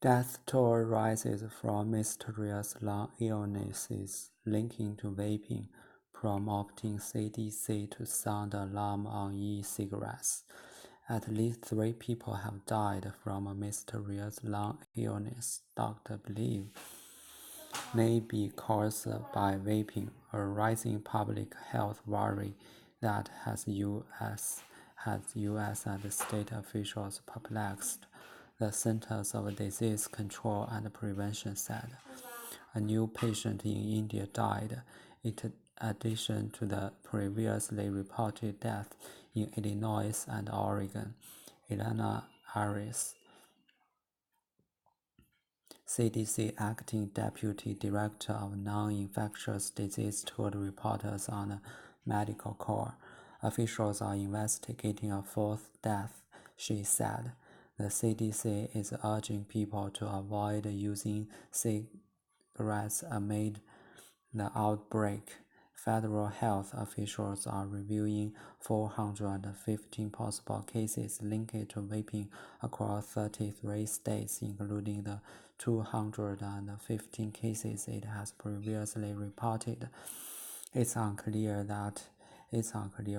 Death toll rises from mysterious lung illnesses linking to vaping, prompting CDC to sound alarm on e-cigarettes. At least 3 people have died from a mysterious lung illness doctors believe may be caused by vaping, a rising public health worry that has U.S. and state officials perplexed. The Centers of Disease Control and Prevention said a new patient in India died, in addition to the previously reported death in Illinois and Oregon. Ilana Arias, CDC Acting Deputy Director of Non-Infectious Disease, told reporters on a medical call. Officials are investigating a 4th death, she said. The CDC is urging people to avoid using cigarettes amid the outbreak. Federal health officials are reviewing 415 possible cases linked to vaping across 33 states, including the 215 cases it has previously reported. It's unclear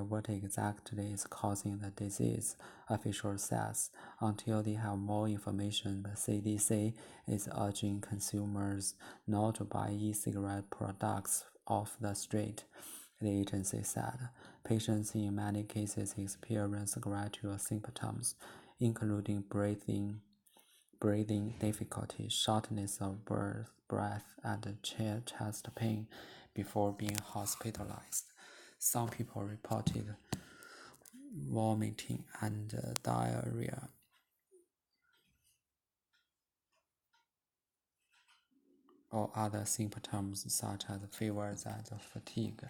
what exactly is causing the disease, official says. Until they have more information, the CDC is urging consumers not to buy e-cigarette products off the street, the agency said. Patients in many cases experience gradual symptoms, including breathing difficulty, shortness of breath, and chest pain before being hospitalized. Some people reported vomiting and diarrhea or other symptoms such as fevers and fatigue.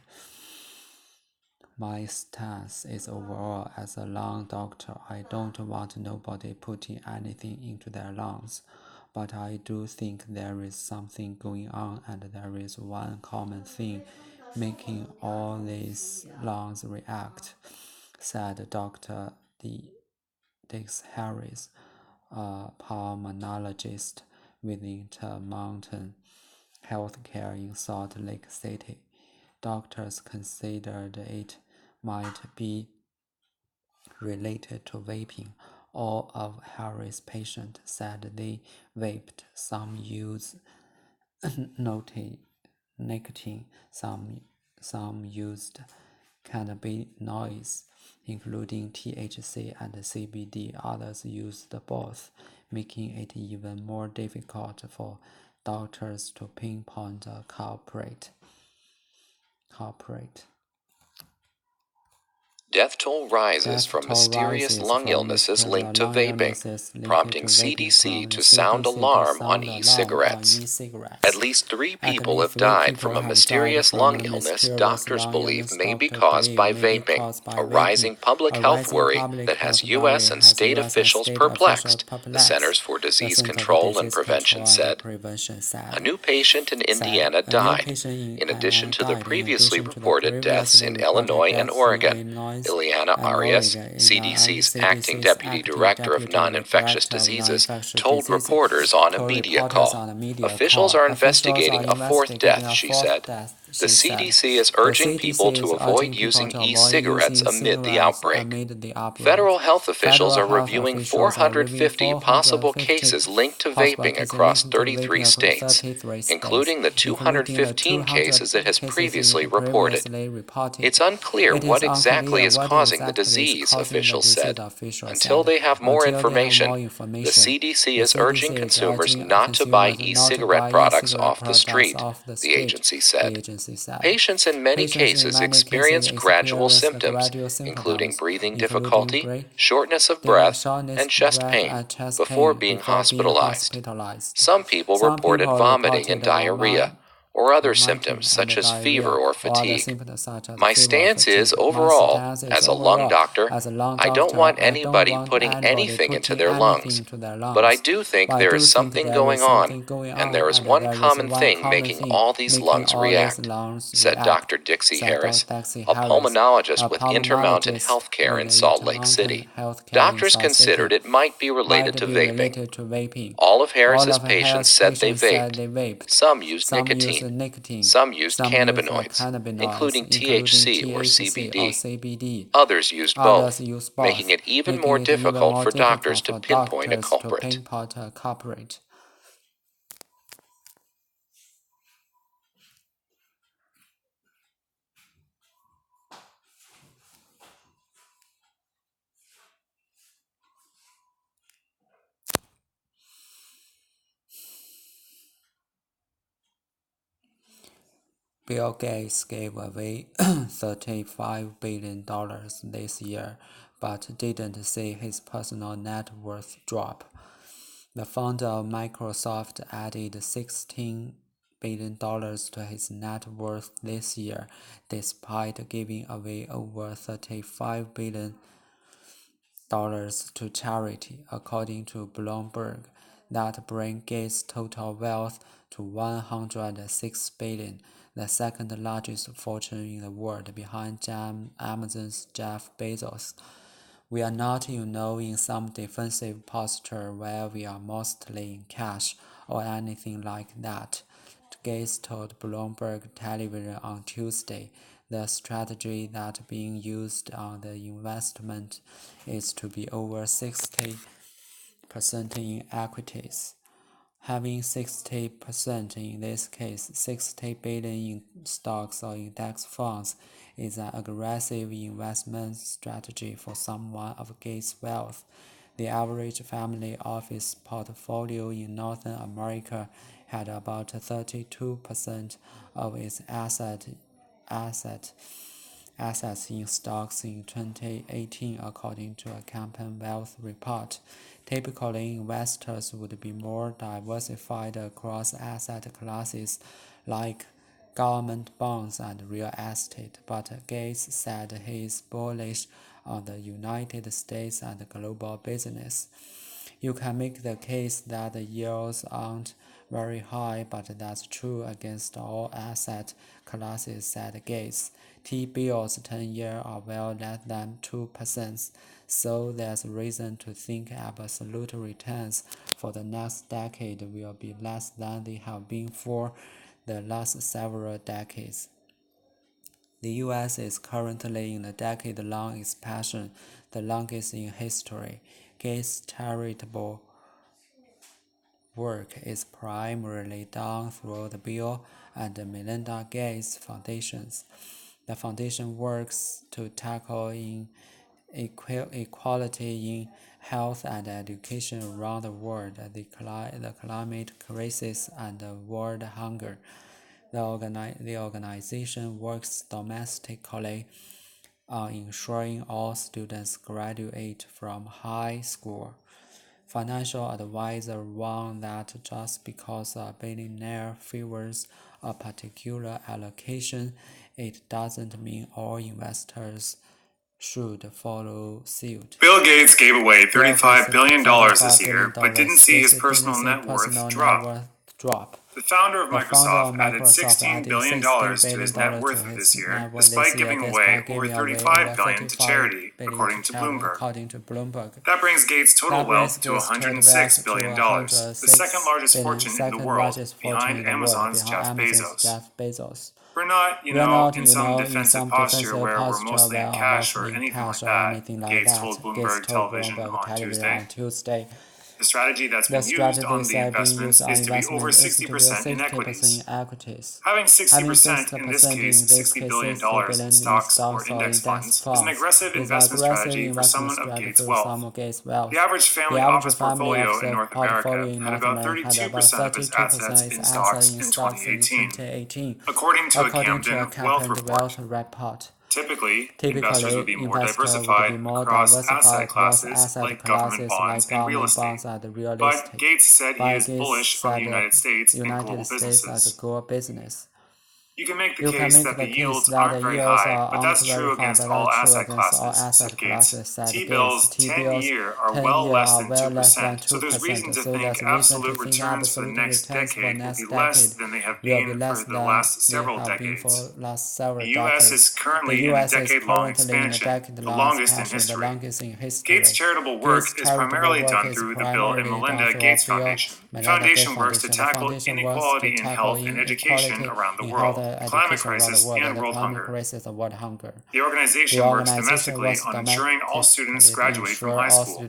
My stance is overall, as a lung doctor, I don't want nobody putting anything into their lungs. But I do think there is something going on, and there is one common thing making all these lungs react, said Dr. Dix Harris, a pulmonologist with Intermountain Healthcare in Salt Lake City. Doctors considered it might be related to vaping. All of Harris' patients said they vaped. Some used nicotine, some used cannabinoids, including THC and CBD. Others used both, making it even more difficult for doctors to pinpoint a culprit. Death toll rises from mysterious lung illnesses linked to vaping, prompting CDC to sound alarm on e-cigarettes. At least 3 people have died from a mysterious lung illness doctors believe may be caused by vaping, a rising public health worry that has U.S. and state officials perplexed, the Centers for Disease Control and Prevention said. A new patient in Indiana died, in addition to the previously reported deaths in Illinois and Oregon. Ileana Arias, CDC's acting deputy director of non-infectious diseases, told reporters on a media call. Officials are investigating a 4th death, she said. The CDC is urging people to avoid using e-cigarettes amid the outbreak. Federal health officials are reviewing 450 possible cases linked to vaping across 33 states, including the 215 cases it has previously reported. It's unclear what exactly is causing the disease, officials said. Until they have more information, the CDC is urging consumers not to buy e-cigarette products off the street, the agency said. Patients in many cases experience gradual symptoms, including breathing difficulty, shortness of breath, and chest pain, before being hospitalized. Some people reported vomiting and diarrhea, or other symptoms such as fever or fatigue. My stance is, overall, as a lung doctor, I don't want anybody putting anything into their lungs, but I do think there is something going on, and there is one common thing making all these lungs react, said Dr. Dixie Harris, a pulmonologist with Intermountain Healthcare in Salt Lake City. Doctors considered it might be related to vaping. All of Harris's patients said they vaped. Some used nicotine. Some used cannabinoids, including THC or CBD. Others used both, making it even more difficult for doctors to pinpoint a culprit. Bill Gates gave away $35 billion this year, but didn't see his personal net worth drop. The founder of Microsoft added $16 billion to his net worth this year, despite giving away over $35 billion to charity, according to Bloomberg. That brings Gates' total wealth to $106 billion, the second largest fortune in the world behind Amazon's Jeff Bezos. We are not, in some defensive posture where we are mostly in cash or anything like that, Gates told Bloomberg Television on Tuesday. The strategy that being used on the investment is to be over 60% in equities. Having 60%, in this case 60 billion in stocks or index funds, is an aggressive investment strategy for someone of Gates' wealth. The average family office portfolio in North America had about 32% of its assets in stocks in 2018, according to a Campaign Wealth report. Typically, investors would be more diversified across asset classes like government bonds and real estate, but Gates said he is bullish on the United States and global business. You can make the case that the yields aren't very high, but that's true against all asset classes, said Gates. T-bills 10-year are well less than 2%, so there's reason to think absolute returns for the next decade will be less than they have been for the last several decades. The U.S. is currently in a decade-long expansion, the longest in history. Gates' charitable work is primarily done through the Bill and Melinda Gates Foundations. The foundation works to tackle inequality in health and education around the world, the climate crisis, and world hunger. The organization works domestically on ensuring all students graduate from high school. Financial advisor warned that just because a billionaire favors a particular allocation, it doesn't mean all investors should follow suit. Bill Gates gave away $35 billion this year, but didn't see his personal net worth drop. The founder of Microsoft added $16 billion to his net worth this year, despite giving away over $35 billion to charity, according to Bloomberg. That brings Gates' total wealth to $106 billion, the second largest fortune in the world, behind Amazon's Jeff Bezos. We're not, in some defensive posture where we're mostly in cash or anything like that, Gates told Bloomberg Television on Tuesday. The strategy that's been used on the investments is to be over 60% in equities. Having 60%, in this case $60 billion in stocks or index funds, is an aggressive investment strategy for someone of Gates' wealth. The average family office portfolio in North America had about 32% of its assets in stocks in 2018, according to a Camden Wealth report. Typically, investors would be more diversified across asset classes like government bonds and real estate. But Gates said he is bullish on the United States and global businesses. You can make the case that the yields aren't very high, but that's true against all asset classes, said Gates. T-bills 10-year are well less than 2%, so there's reason to think absolute returns for the next decade will be less than they have been for the last several decades. The U.S. is currently in a decade-long expansion, the longest in history. Gates' charitable work is primarily done through the Bill and Melinda Gates Foundation. The foundation works to tackle inequality in health and education around the world, climate crisis, and world hunger. The organization works domestically on ensuring all students graduate from high school.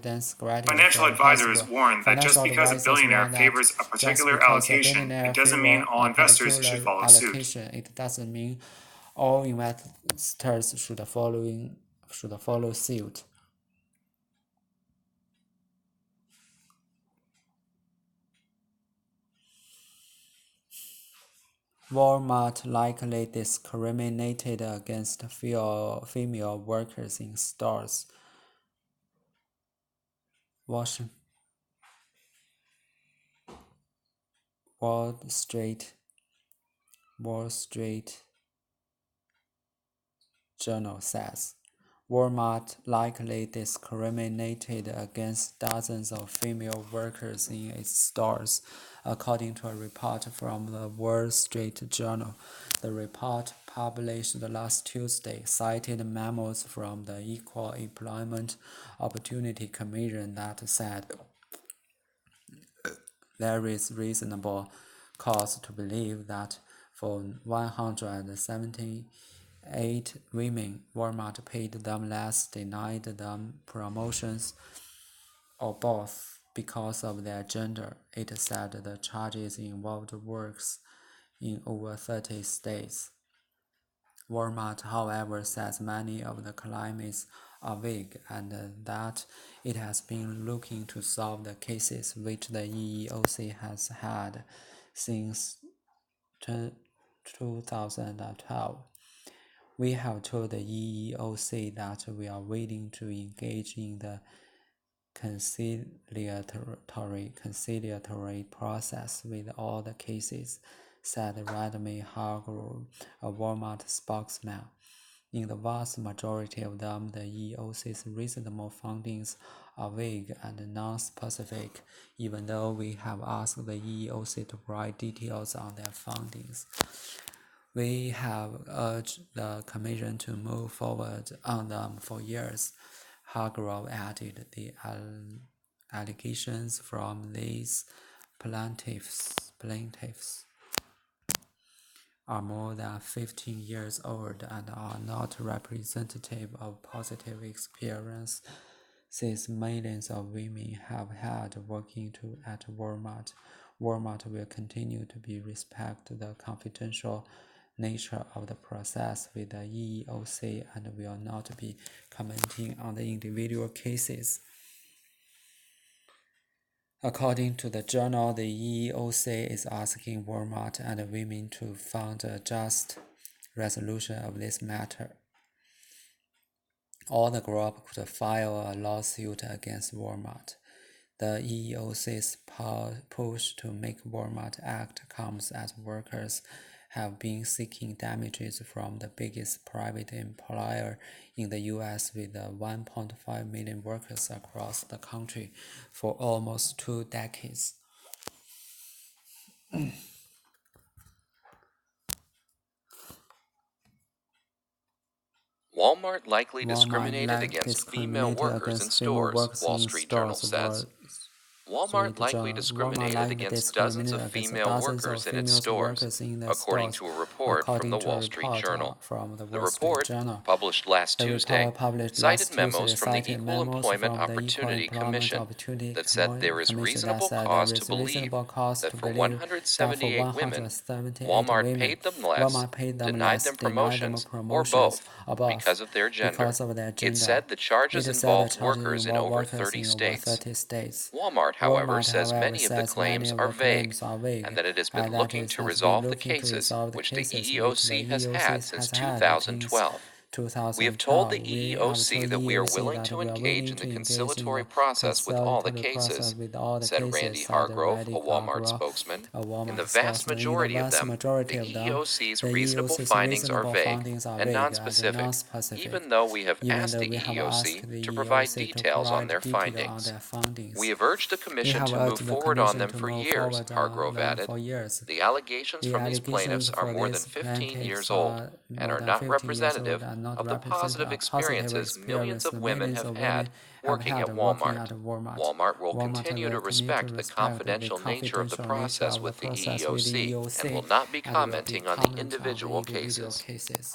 Financial advisors warn that just because a billionaire favors a particular allocation, it doesn't mean all investors should follow suit. It doesn't mean all investors should follow suit. Walmart likely discriminated against female workers in stores. Wall Street Journal says Walmart likely discriminated against dozens of female workers in its stores, according to a report from the Wall Street Journal. The report, published last Tuesday, cited memos from the Equal Employment Opportunity Commission that said there is reasonable cause to believe that for 178 women, Walmart paid them less, denied them promotions, or both because of their gender. It said the charges involved works in over 30 states. Walmart, however, says many of the claims are vague and that it has been looking to solve the cases which the EEOC has had since 2012. We have told the EEOC that we are willing to engage in the conciliatory process with all the cases, said Radmay Hargrove, a Walmart spokesman. In the vast majority of them, the EEOC's reasonable findings are vague and non-specific, even though we have asked the EEOC to provide details on their findings. We have urged the Commission to move forward on them for years, Hargrove added. The allegations from these plaintiffs are more than 15 years old and are not representative of positive experience since millions of women have had working at Walmart. Walmart will continue to respect the confidential nature of the process with the EEOC and will not be commenting on the individual cases. According to the journal, the EEOC is asking Walmart and women to find a just resolution of this matter. Or the group could file a lawsuit against Walmart. The EEOC's push to make Walmart act comes as workers have been seeking damages from the biggest private employer in the U.S. with 1.5 million workers across the country for almost 2 decades. Walmart likely discriminated against female workers in stores, Wall Street Journal says. Walmart likely discriminated against dozens of female workers in its stores, according to a report from the Wall Street Journal. The report, published last Tuesday, cited memos from the Equal Employment Opportunity Commission that said there is reasonable cause to believe that for 178 women, Walmart paid them less, denied them promotions, or both, because of their gender. It said the charges involved workers in over 30 states. Walmart, however, says many of the claims are vague, and that it has been looking to resolve the cases which the EEOC has had since 2012. 2012. We have told the EEOC that we are willing to engage in the conciliatory process with all the cases, said Randy Hargrove, a Walmart spokesman. In the vast majority of them, the EEOC's reasonable findings are vague and nonspecific, even though we have asked the EEOC to provide details on their findings. We have urged the Commission to move forward on them for years, Hargrove added. The allegations from these plaintiffs are more than 15 years old and are not representative of the positive experiences millions of women have had working at Walmart. Walmart will continue to respect the confidential nature of the process with the EEOC and will not be commenting on the individual cases.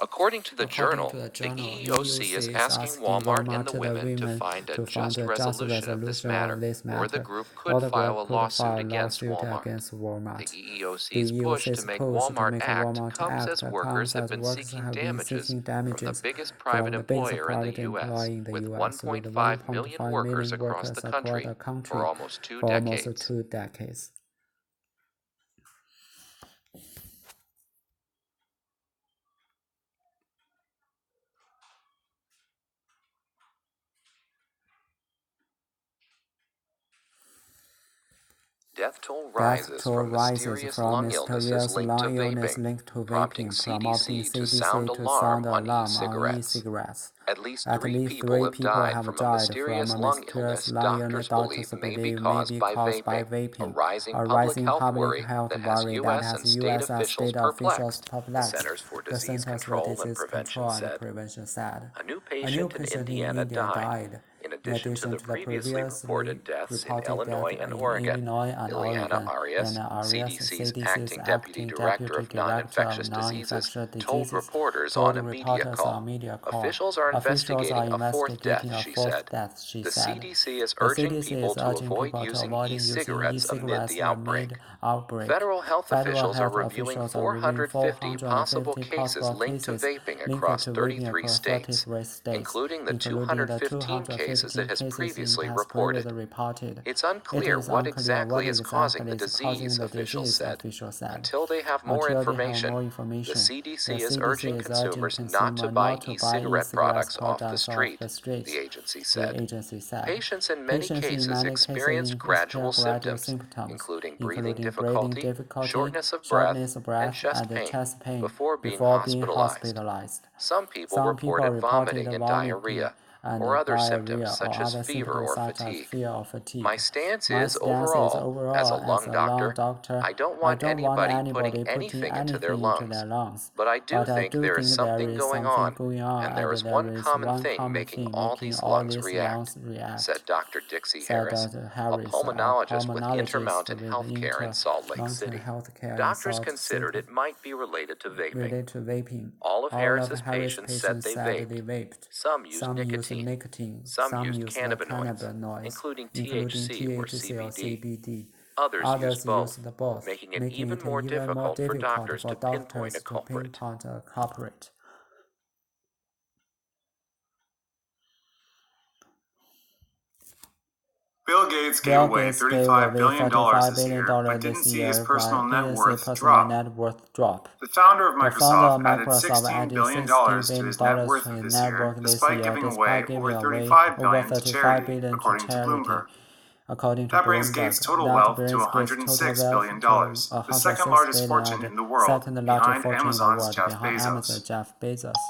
According to the Journal, the EEOC is asking Walmart and the women to find a just resolution of this matter, or the group could file a lawsuit against Walmart. The EEOC's push to make Walmart act comes as workers have been seeking damages from the biggest private employer in the U.S., with 1.5 million workers across the country for almost 2 decades. Death toll rises from mysterious lung illnesses linked to vaping, prompting CDC to sound alarm on e-cigarettes. At least 3 people have died from a mysterious lung illness doctors believe may be caused by vaping, a rising public health worry that has U.S. and state officials perplexed, the Centers for Disease Control and Prevention said. A new patient in Indiana died. In addition to the previously reported deaths in Illinois and Oregon. Ileana Arias, CDC's acting deputy director of non-infectious diseases, told reporters on a media call. Officials are investigating a 4th death, she said. The CDC is urging people to avoid using e-cigarettes amid the outbreak. Federal health officials are reviewing 450 possible cases linked to vaping across 33 states, including the 215 cases it has previously reported. It's unclear what exactly is causing the disease, officials said. Until they have more information, the CDC is urging consumers not to buy e-cigarette products off the street, the agency said. Patients in many cases experience gradual symptoms, including breathing difficulty, shortness of breath, and chest pain, before being hospitalized. Some people reported vomiting and diarrhea, or other symptoms such as fever or fatigue. My stance is, overall, as a lung doctor, I don't want anybody putting anything into their lungs, but I do think there is something going on, and there is one common thing making all these lungs react, said Dr. Dixie Harris, a pulmonologist with Intermountain Healthcare in Salt Lake City. Doctors considered it might be related to vaping. All of Harris's patients said they vaped. Some used nicotine. Some used cannabinoids, including THC or CBD. Others used both, making it even more difficult for doctors to pinpoint a culprit. Bill Gates gave away $35 billion this year, but didn't see his personal net worth drop. The founder of Microsoft added $16 billion to his net worth this year, despite giving away over $35 billion to charity, according to Bloomberg. That brings Gates' total wealth to $106 billion, the second largest fortune in the world, behind Amazon's Jeff Bezos.